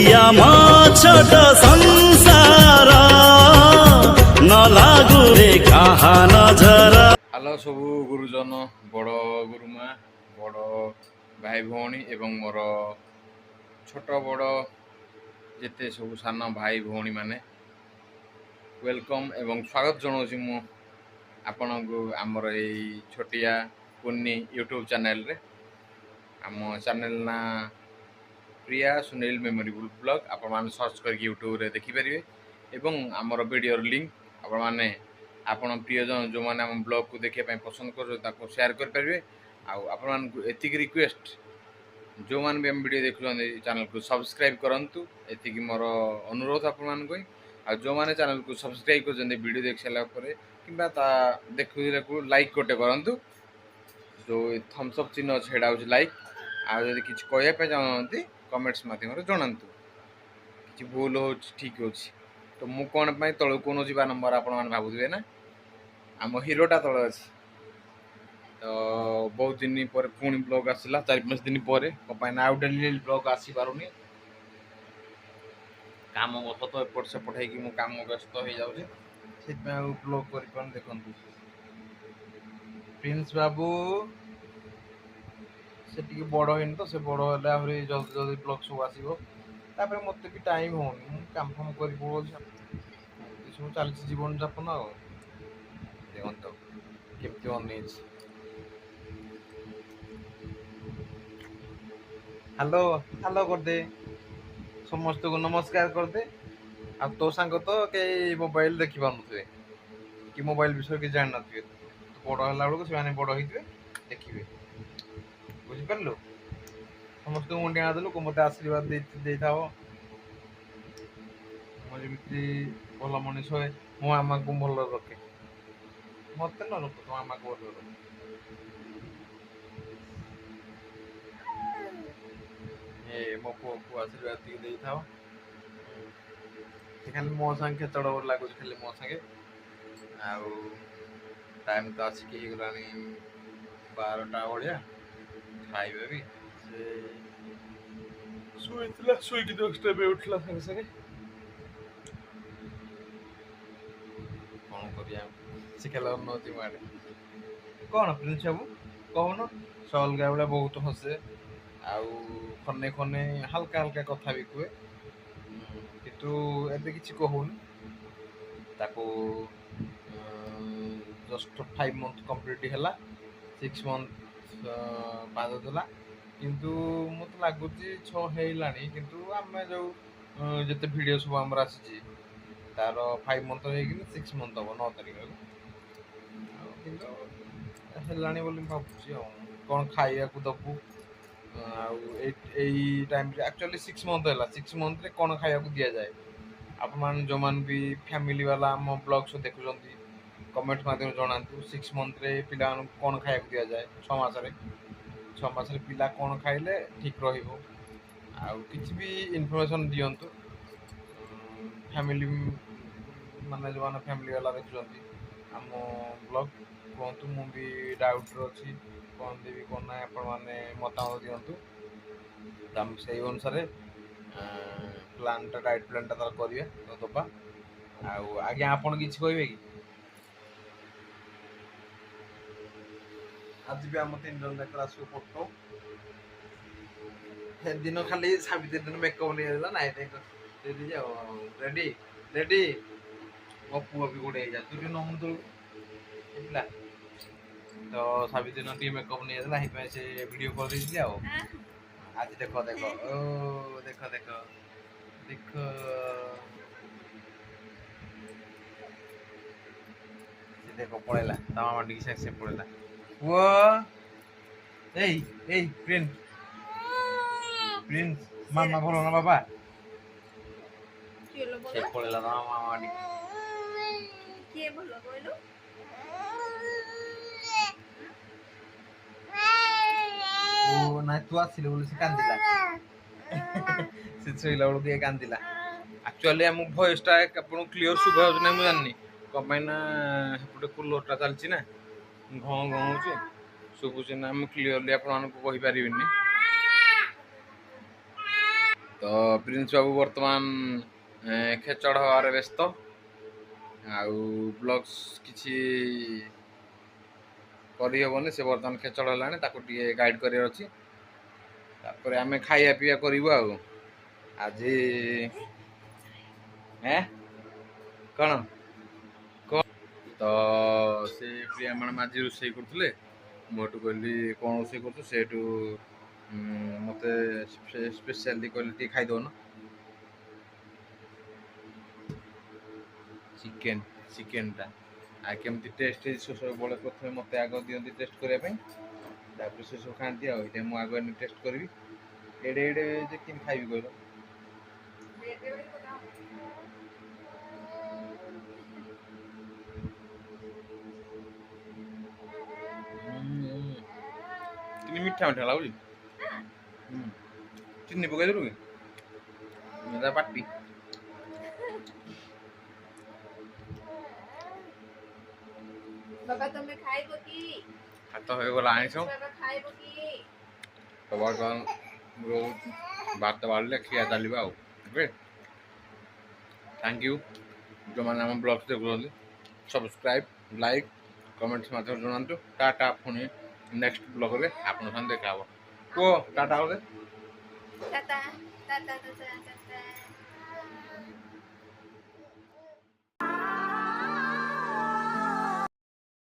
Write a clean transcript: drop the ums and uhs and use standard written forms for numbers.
छोट संसार न लागू रे कहा नजर। हेलो सब गुरुजन बड़ गुरुमा बड़ भाई भौणी एवं मोर छोट बड़ जिते सब सान भाई भौणी माने वेलकम एवं स्वागत जनाऊँ मु आपण को आमर यही छोटिया कुन्नी यूट्यूब चैनल रे। आम चैनल ना प्रिया सुनील मेमोरेबल ब्लॉग आपण माने सर्च करके यूट्यूब रे देखि परिवे एवं आमर वीडियो लिंक आपण माने आपण प्रियजन जो माने हम ब्लॉग को देखिया पसंद कर शेयर कर परिवे। आपण मान एतिक रिक्वेस्ट जो मान भी हम वीडियो देखुन चैनल को सब्सक्राइब करंतु एतिक मोर अनुरोध आपण मान को। जो माने चैनल को सब्सक्राइब कर वीडियो देख सारा पर कि देखु लाइक गोटे करंतु जो थम्स अप चिन्ह अच्छे सेटा लाइक आदि किसी कहवाई चाहते कमेंट्स मध्यम जनातु कि भूल हो ठीक हो तो मु कौन तल कौन जा नंबर आप भावुए ना आम हिरोटा तल अच्छे तो बहुत दिन पर पुणी ब्लॉग आसला 4-5 दिन पर कहीं आउ डेली ब्लॉग आसी पारुनी काम सत एपट सेपट हो काम व्यस्त हो जाऊे से ब्लॉग कर देखु प्रिंस बाबू से बड़ है तो से बड़ है आहरी जल्दी जल्दी ब्लॉग सब आसो तापर मत भी टाइम होनी काम फाम कर सब चलती जीवन जापन आ देखो केमती अन हेलो हेलो करदे समस्त को नमस्कार करदे। आ तो सांग तो कई मोबाइल देखी पारे कि मोबाइल विषय कि जान थे तो बड़ है बेलू से बड़ होते देखिए बुझिपार समस्त को मुंडिया देलु को मत आशीर्वाद दे था जमी भल मनीष है मो आमा को भल रखे मत न रख तो आमा को भल रखे मो पु को आशीर्वाद दे था खाली मो संगे खेचड़ लगुच खाली मो संगे आउ टाइम तो आसिक गला 12टा भाया खाइबा भी शुईक 10टा भी उठला संगे संगे कौन करिया शिखेला उन्नति मारे कौन प्रिंस बाबू कहन से अलगा बेला बहुत हसे आउ खने खने हल्का हल्का कथा भी कहे किंतु एबे किछि कहून ताको जस्ट 5 मंथ कंप्लीट हैला 6 मंथ बाद देला किंतु मत लागुची 6 हेलानी किंतु आमे जो जते वीडियो सब हमर आसी तार 5 मंथ हो कि 6 मंथ हो 9 तारिख किंतु हेलानी बोली भाबुची कौन खाइया को दबु टाइम एक्चुअली 6 मंथ है 6 मंथ रे कौन खाया को दिया जाए आप मान जो मान भी फैमिली वाला आम ब्लॉग सब देखुं कमेंट मध्यम जनातु 6 मंथ रे पिला कौन खाया को दिया जाए 6 मास पिला कौन खाइले ठीक रहिबो आउ किछि भी इन्फॉर्मेशन दियंतु फैमिली माने जो माने फैमिली वाला देखुं आम ब्लॉग कहतु मु भी डाउट अच्छी कौन देवी कौन ना आपण मैंने मतामत दिंतु तो आम से अनुसार प्लानटा डाइट प्लानटा तार करिया तो दबा आगे आपण किछि कहबे कि आज भी आम 3 जन देखला आसो फोटो हे दिन खाली साबित्री दिन मेकअप ले देला नाइ देख दे दे जाओ रेडी रेडी मो पुआ भी गोडे जा तू न हम तो इला तो साबित्री टी मेकअप नहीं देला ही पे से वीडियो कर दी आ आज देखो देखो ओ देखो देखो देखो से देखो पड़ेला तमा माटी से पड़ेला वो ए प्रिंस प्रिंस मामा बोलो ना बाबा से पड़ेला तमा माटी के बोलो बोलो ओ ना तू आसिले बोले से कांदिला से छइला बोल के कांदिला एक्चुअली हम वॉइसटा आपन क्लियर सुबह हो नै मु जाननी कमाइना हेपटे कूलरटा चलची ना घं घं होची सुबुची ना हम क्लियरली आपन को कहि परिबिनी ତ ପ୍ରିନ୍ସ ବାବୁ ବର୍ତ୍ତମାନ ଖେଚଡ଼ ହେବାରେ ବ୍ୟସ୍ତ ଆଉ ବ୍ଲଗ୍ସ କିଛି କରିହେବନି। ସେ ବର୍ତ୍ତମାନ ଖେଚଡ଼ ହେଲାଣି, ତାକୁ ଟିକେ ଗାଇଡ଼ କରିବାର ଅଛି। ତାପରେ ଆମେ ଖାଇବା ପିଇବା କରିବୁ ଆଉ। ଆଜି କ'ଣ ତ ସେ ପ୍ରିୟା ମ୍ୟାଡ଼ାମ୍ ଆଜି ରୋଷେଇ କରୁଥିଲେ। ମୁଁ ଏଠୁ କହିଲି କ'ଣ ରୋଷେଇ କରୁଛୁ, ସେଠୁ ମୋତେ ସ୍ପେଶାଲି କହିଲେ ଟିକେ ଖାଇଦେଉନ ଚିକେନଟା ଆଉ କେମିତି ଟେଷ୍ଟ ହେଇଛି ସବୁବେଳେ ପ୍ରଥମେ ମୋତେ ଆଗ ଦିଅନ୍ତି ଟେଷ୍ଟ କରିବା ପାଇଁ, ତାପରେ ସେ ସବୁ ଖାଆନ୍ତି। ଆଉ ଏଇଟା ମୁଁ ଆଗ ଟେଷ୍ଟ କରିବି। ଏଡ଼େ ଏଡ଼େ ଯେ କେମିତି ଖାଇବି କହିଲ? ଚିନି ମିଠା ମିଠା ଲାଗୁଛି। ଚିନି ପକେଇ ଦେଲୁ କି ପାଟି? ବାବା ତମେ ଖାଇବ କି? ହାତ ହେଇଗଲା ଆଇଁଷ। ବାବା ଖାଇବ କି? ତ ବର୍ତ୍ତମାନ ଭାତ ବାଢ଼ିଲେ ଖିଆ ଚାଲିବ ଆଉ। ଓକେ, ଥ୍ୟାଙ୍କ ୟୁ ଯେଉଁମାନେ ଆମ ବ୍ଲଗ୍ସ ଦେଖୁଛନ୍ତି। ସବସ୍କ୍ରାଇବ୍, ଲାଇକ୍, କମେଣ୍ଟସ୍ ମାଧ୍ୟମରେ ଜଣାନ୍ତୁ। ଟାଟା, ପୁଣି ନେକ୍ସଟ ବ୍ଲଗ୍ରେ ଆପଣଙ୍କ ସାଙ୍ଗେ ଦେଖା ହେବ। କୁହ ଟାଟା ବୋଧେ। ଟାଟା ଟାଟା ଟାଟା ଟାଟା।